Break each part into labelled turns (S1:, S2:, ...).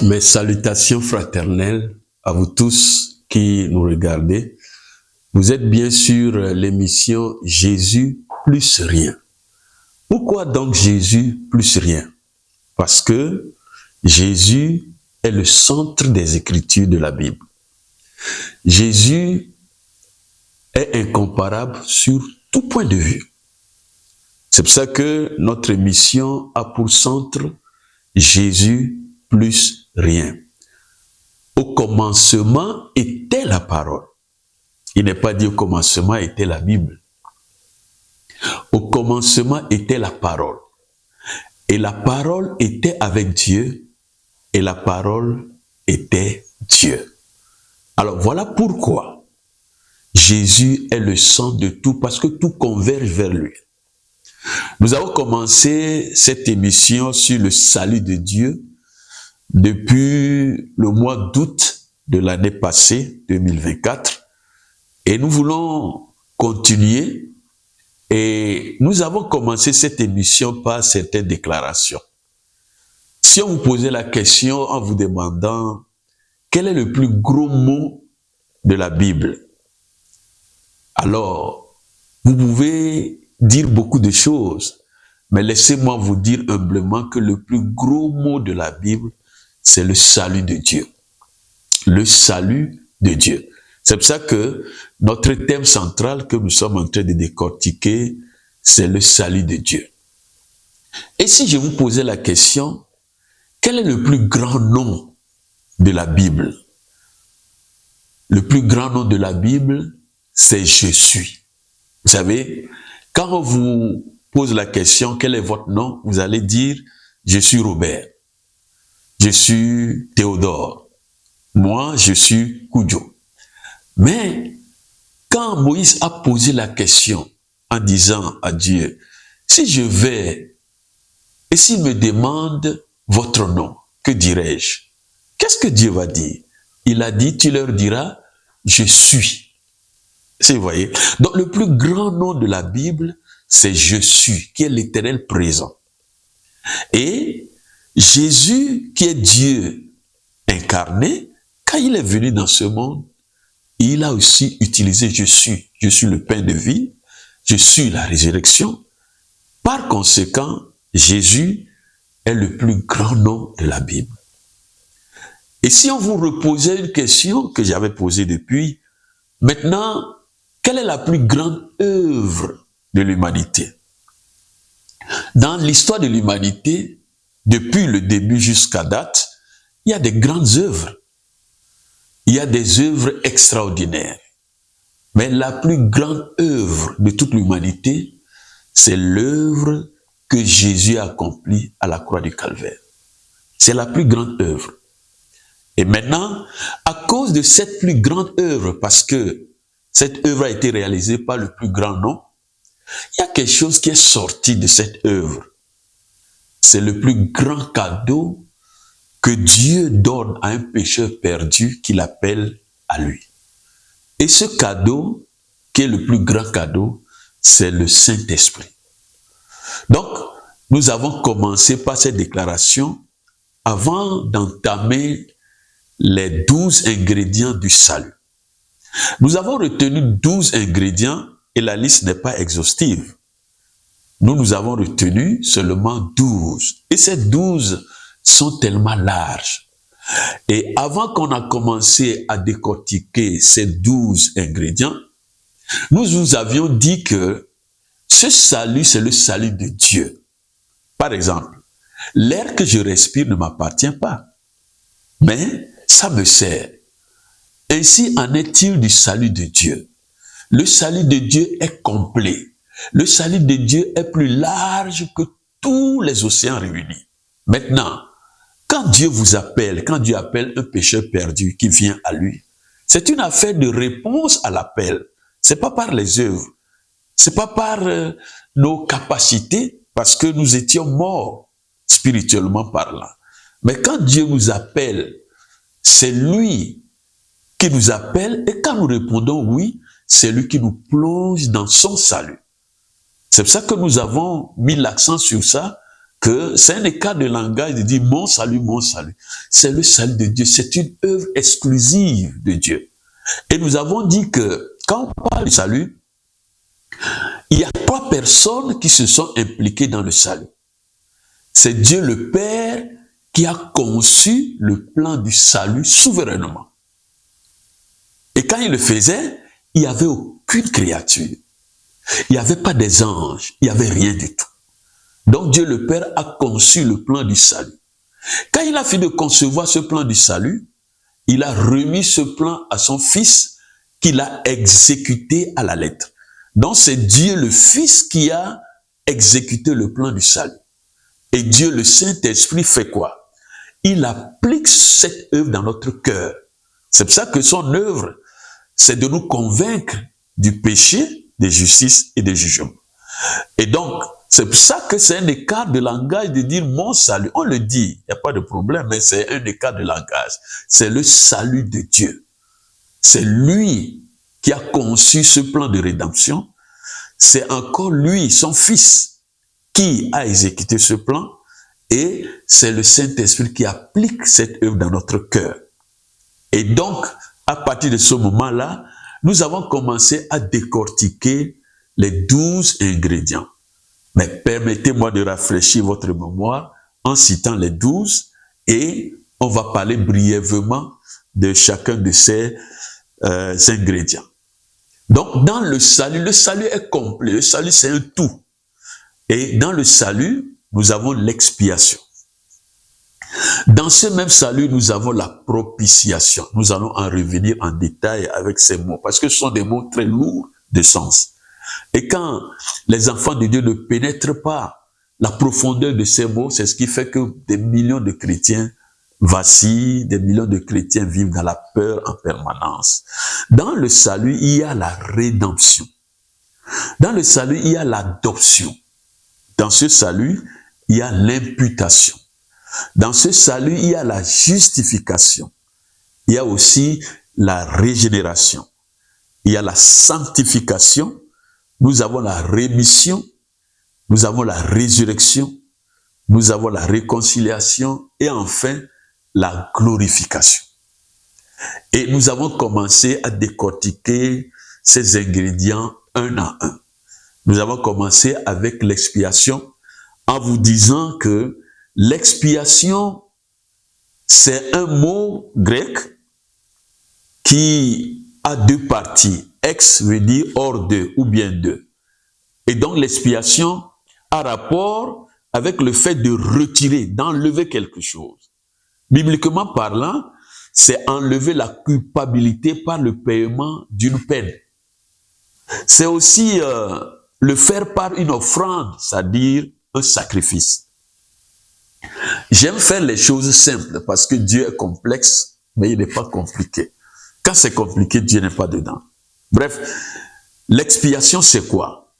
S1: Mes salutations fraternelles à vous tous qui nous regardez. Vous êtes bien sûr l'émission Jésus plus rien. Pourquoi donc Jésus plus rien? Parce que Jésus est le centre des Écritures de la Bible. Jésus est incomparable sur tout point de vue. C'est pour ça que notre émission a pour centre Jésus plus rien. Au commencement était la parole. Il n'est pas dit au commencement était la Bible. Au commencement était la parole. Et la parole était avec Dieu. Et la parole était Dieu. Alors voilà pourquoi Jésus est le centre de tout, parce que tout converge vers lui. Nous avons commencé cette émission sur le salut de Dieu depuis le mois d'août de l'année passée, 2024. Et nous voulons continuer. Et nous avons commencé cette émission par certaines déclarations. Si on vous posait la question en vous demandant quel est le plus gros mot de la Bible, alors vous pouvez dire beaucoup de choses, mais laissez-moi vous dire humblement que le plus gros mot de la Bible, c'est le salut de Dieu. Le salut de Dieu. C'est pour ça que notre thème central que nous sommes en train de décortiquer, c'est le salut de Dieu. Et si je vous posais la question, quel est le plus grand nom de la Bible? Le plus grand nom de la Bible, c'est Je suis. Vous savez, quand on vous pose la question, quel est votre nom? Vous allez dire, je suis Robert. Je suis Théodore. Moi, je suis Koudjo. Mais quand Moïse a posé la question en disant à Dieu, si je vais et s'il me demande votre nom, que dirais-je? Qu'est-ce que Dieu va dire? Il a dit, tu leur diras, je suis. Si vous voyez. Donc le plus grand nom de la Bible, c'est je suis, qui est l'Éternel présent. Et Jésus, qui est Dieu incarné, quand il est venu dans ce monde, il a aussi utilisé je suis le pain de vie, je suis la résurrection. Par conséquent, Jésus est le plus grand nom de la Bible. Et si on vous reposait une question que j'avais posée depuis, maintenant, quelle est la plus grande œuvre de l'humanité? Dans l'histoire de l'humanité, depuis le début jusqu'à date, il y a des grandes œuvres. Il y a des œuvres extraordinaires. Mais la plus grande œuvre de toute l'humanité, c'est l'œuvre que Jésus a accomplie à la croix du Calvaire. C'est la plus grande œuvre. Et maintenant, à cause de cette plus grande œuvre, parce que cette œuvre a été réalisée par le plus grand nom, il y a quelque chose qui est sorti de cette œuvre. C'est le plus grand cadeau que Dieu donne à un pécheur perdu qu'il appelle à lui. Et ce cadeau, qui est le plus grand cadeau, c'est le Saint-Esprit. Donc, nous avons commencé par cette déclaration avant d'entamer les 12 ingrédients du salut. Nous avons retenu 12 ingrédients et la liste n'est pas exhaustive. Nous avons retenu seulement 12. Et ces 12 sont tellement larges. Et avant qu'on a commencé à décortiquer ces 12 ingrédients, nous vous avions dit que ce salut, c'est le salut de Dieu. Par exemple, l'air que je respire ne m'appartient pas, mais ça me sert. Ainsi en est-il du salut de Dieu. Le salut de Dieu est complet. Le salut de Dieu est plus large que tous les océans réunis. Maintenant, quand Dieu vous appelle, quand Dieu appelle un pécheur perdu qui vient à lui, c'est une affaire de réponse à l'appel. C'est pas par les œuvres. C'est pas par nos capacités, parce que nous étions morts, spirituellement parlant. Mais quand Dieu nous appelle, c'est lui qui nous appelle, et quand nous répondons oui, c'est lui qui nous plonge dans son salut. C'est pour ça que nous avons mis l'accent sur ça, que c'est un écart de langage de dire mon salut, mon salut. C'est le salut de Dieu, c'est une œuvre exclusive de Dieu. Et nous avons dit que quand on parle de salut, il y a 3 personnes qui se sont impliquées dans le salut. C'est Dieu le Père qui a conçu le plan du salut souverainement. Et quand il le faisait, il n'y avait aucune créature. Il n'y avait pas des anges, il n'y avait rien du tout. Donc Dieu le Père a conçu le plan du salut. Quand il a fini de concevoir ce plan du salut, il a remis ce plan à son Fils qu'il a exécuté à la lettre. Donc c'est Dieu le Fils qui a exécuté le plan du salut. Et Dieu le Saint-Esprit fait quoi? Il applique cette œuvre dans notre cœur. C'est pour ça que son œuvre, c'est de nous convaincre du péché, de justice et de jugement. Et donc, c'est pour ça que c'est un écart de langage de dire mon salut. On le dit, il n'y a pas de problème, mais c'est un écart de langage. C'est le salut de Dieu. C'est lui qui a conçu ce plan de rédemption. C'est encore lui, son Fils, qui a exécuté ce plan. Et c'est le Saint-Esprit qui applique cette œuvre dans notre cœur. Et donc, à partir de ce moment-là, nous avons commencé à décortiquer les 12 ingrédients. Mais permettez-moi de rafraîchir votre mémoire en citant les 12 et on va parler brièvement de chacun de ces ingrédients. Donc, dans le salut est complet. Le salut, c'est un tout. Et dans le salut, nous avons l'expiation. Dans ce même salut, nous avons la propitiation. Nous allons en revenir en détail avec ces mots, parce que ce sont des mots très lourds de sens. Et quand les enfants de Dieu ne pénètrent pas la profondeur de ces mots, c'est ce qui fait que des millions de chrétiens vacillent, des millions de chrétiens vivent dans la peur en permanence. Dans le salut, il y a la rédemption. Dans le salut, il y a l'adoption. Dans ce salut, il y a l'imputation. Dans ce salut, il y a la justification. Il y a aussi la régénération. Il y a la sanctification. Nous avons la rémission. Nous avons la résurrection. Nous avons la réconciliation. Et enfin, la glorification. Et nous avons commencé à décortiquer ces ingrédients un à un. Nous avons commencé avec l'expiation en vous disant que l'expiation, c'est un mot grec qui a 2 parties. Ex veut dire hors de ou bien de. Et donc l'expiation a rapport avec le fait de retirer, d'enlever quelque chose. Bibliquement parlant, c'est enlever la culpabilité par le paiement d'une peine. C'est aussi le faire par une offrande, c'est-à-dire un sacrifice. J'aime faire les choses simples parce que Dieu est complexe, mais il n'est pas compliqué. Quand c'est compliqué, Dieu n'est pas dedans. Bref, l'expiation, c'est quoi?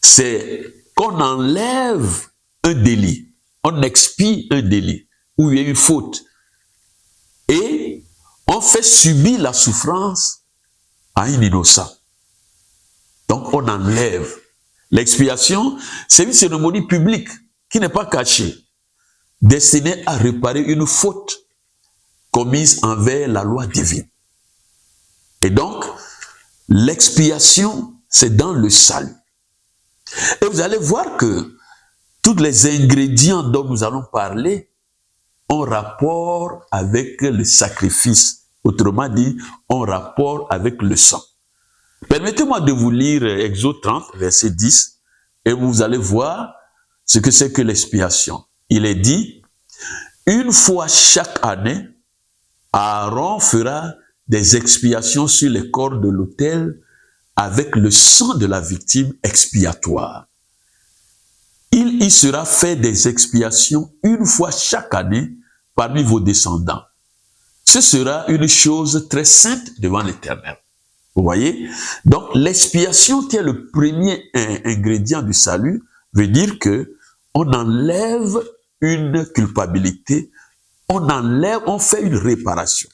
S1: C'est qu'on enlève un délit. On expie un délit où il y a une faute. Et on fait subir la souffrance à un innocent. Donc, on enlève. L'expiation, c'est une cérémonie publique qui n'est pas cachée, destinée à réparer une faute commise envers la loi divine. Et donc, l'expiation, c'est dans le salut. Et vous allez voir que tous les ingrédients dont nous allons parler ont rapport avec le sacrifice. Autrement dit, ont rapport avec le sang. Permettez-moi de vous lire Exode 30, verset 10, et vous allez voir ce que c'est que l'expiation. Il est dit, une fois chaque année, Aaron fera des expiations sur les corps de l'autel avec le sang de la victime expiatoire. Il y sera fait des expiations une fois chaque année parmi vos descendants. Ce sera une chose très sainte devant l'Éternel. Vous voyez? Donc, l'expiation qui est le premier ingrédient du salut veut dire que on enlève une culpabilité, on fait une réparation.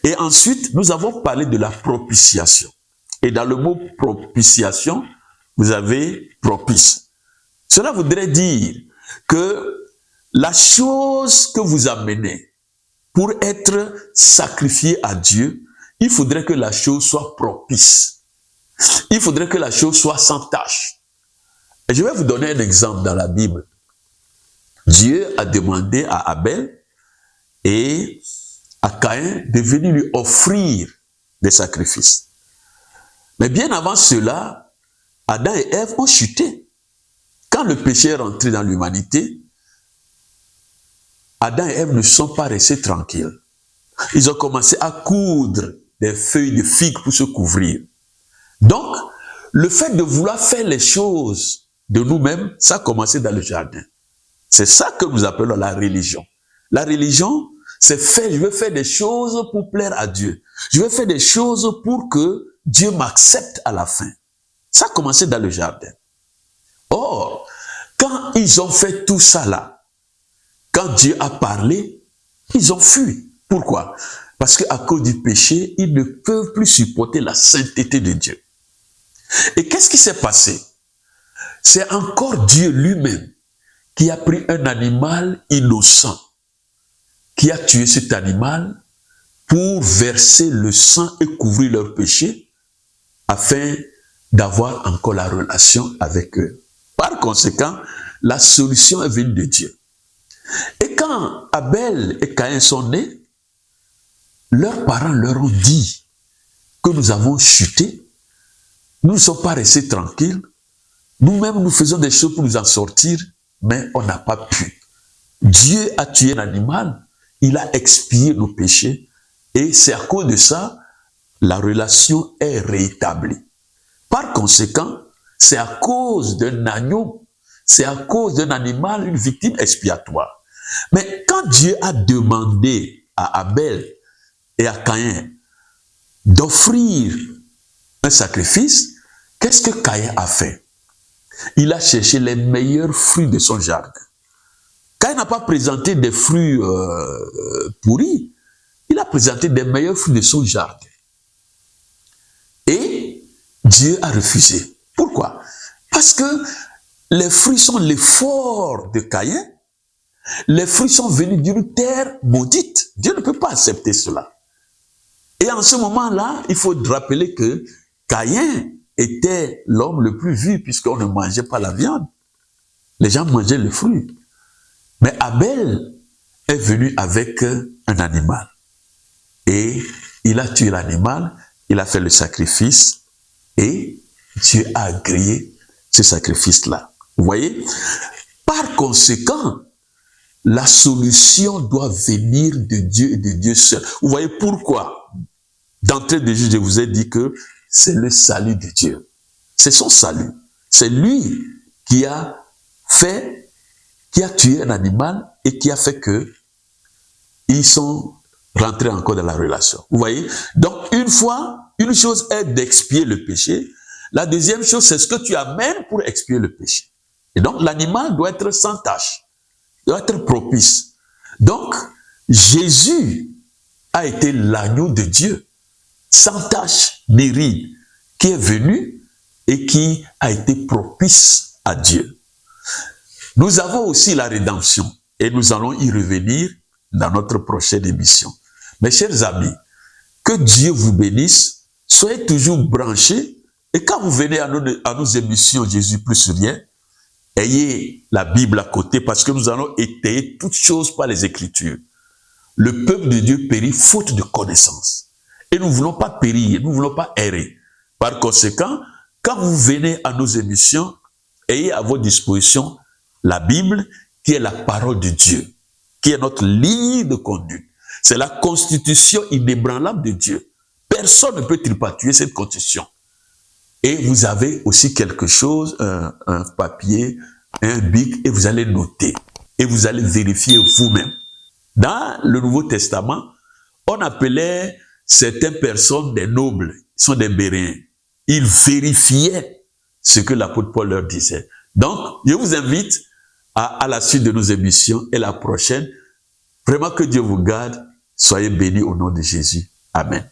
S1: Et ensuite, nous avons parlé de la propitiation. Et dans le mot propitiation, vous avez propice. Cela voudrait dire que la chose que vous amenez pour être sacrifiée à Dieu, il faudrait que la chose soit propice. Il faudrait que la chose soit sans tache. Et je vais vous donner un exemple dans la Bible. Dieu a demandé à Abel et à Caïn de venir lui offrir des sacrifices. Mais bien avant cela, Adam et Ève ont chuté. Quand le péché est rentré dans l'humanité, Adam et Ève ne sont pas restés tranquilles. Ils ont commencé à coudre des feuilles de figue pour se couvrir. Donc, le fait de vouloir faire les choses de nous-mêmes, ça a commencé dans le jardin. C'est ça que nous appelons la religion. La religion, c'est faire, je veux faire des choses pour plaire à Dieu. Je veux faire des choses pour que Dieu m'accepte à la fin. Ça a commencé dans le jardin. Or, quand ils ont fait tout ça là, quand Dieu a parlé, ils ont fui. Pourquoi? Parce qu'à cause du péché, ils ne peuvent plus supporter la sainteté de Dieu. Et qu'est-ce qui s'est passé? C'est encore Dieu lui-même qui a pris un animal innocent, qui a tué cet animal pour verser le sang et couvrir leur péché, afin d'avoir encore la relation avec eux. Par conséquent, la solution est venue de Dieu. Et quand Abel et Caïn sont nés, leurs parents leur ont dit que nous avons chuté, nous ne sommes pas restés tranquilles, nous-mêmes nous faisons des choses pour nous en sortir, mais on n'a pas pu. Dieu a tué un animal, il a expié nos péchés, et c'est à cause de ça, la relation est rétablie. Par conséquent, c'est à cause d'un agneau, c'est à cause d'un animal, une victime expiatoire. Mais quand Dieu a demandé à Abel et à Caïn d'offrir un sacrifice, qu'est-ce que Caïn a fait? Il a cherché les meilleurs fruits de son jardin. Caïn n'a pas présenté des fruits pourris, il a présenté des meilleurs fruits de son jardin. Et Dieu a refusé. Pourquoi? Parce que les fruits sont l'effort de Caïn. Les fruits sont venus d'une terre maudite. Dieu ne peut pas accepter cela. Et en ce moment-là, il faut rappeler que Caïn était l'homme le plus vu puisqu'on ne mangeait pas la viande. Les gens mangeaient le fruit. Mais Abel est venu avec un animal. Et il a tué l'animal, il a fait le sacrifice et Dieu a agréé ce sacrifice-là. Vous voyez? Par conséquent, la solution doit venir de Dieu et de Dieu seul. Vous voyez pourquoi? D'entrée de jeu, je vous ai dit que c'est le salut de Dieu. C'est son salut. C'est lui qui a tué un animal et qui a fait que ils sont rentrés encore dans la relation. Vous voyez? Donc, une fois, une chose est d'expier le péché. La deuxième chose, c'est ce que tu amènes pour expier le péché. Et donc, l'animal doit être sans tache, doit être propice. Donc, Jésus a été l'agneau de Dieu, sans tache ni ride, qui est venu et qui a été propice à Dieu. Nous avons aussi la rédemption et nous allons y revenir dans notre prochaine émission. Mes chers amis, que Dieu vous bénisse, soyez toujours branchés et quand vous venez à nos émissions Jésus plus rien, ayez la Bible à côté parce que nous allons étayer toutes choses par les Écritures. Le peuple de Dieu périt faute de connaissance. Et nous ne voulons pas périr, nous ne voulons pas errer. Par conséquent, quand vous venez à nos émissions, ayez à votre disposition la Bible qui est la parole de Dieu, qui est notre ligne de conduite. C'est la constitution inébranlable de Dieu. Personne ne peut tripatouiller cette constitution. Et vous avez aussi quelque chose, un papier, un bic, et vous allez noter. Et vous allez vérifier vous-même. Dans le Nouveau Testament, on appelait certaines personnes des nobles, ils sont des Béréens. Ils vérifiaient ce que l'apôtre Paul leur disait. Donc, je vous invite à la suite de nos émissions et la prochaine. Vraiment que Dieu vous garde. Soyez bénis au nom de Jésus. Amen.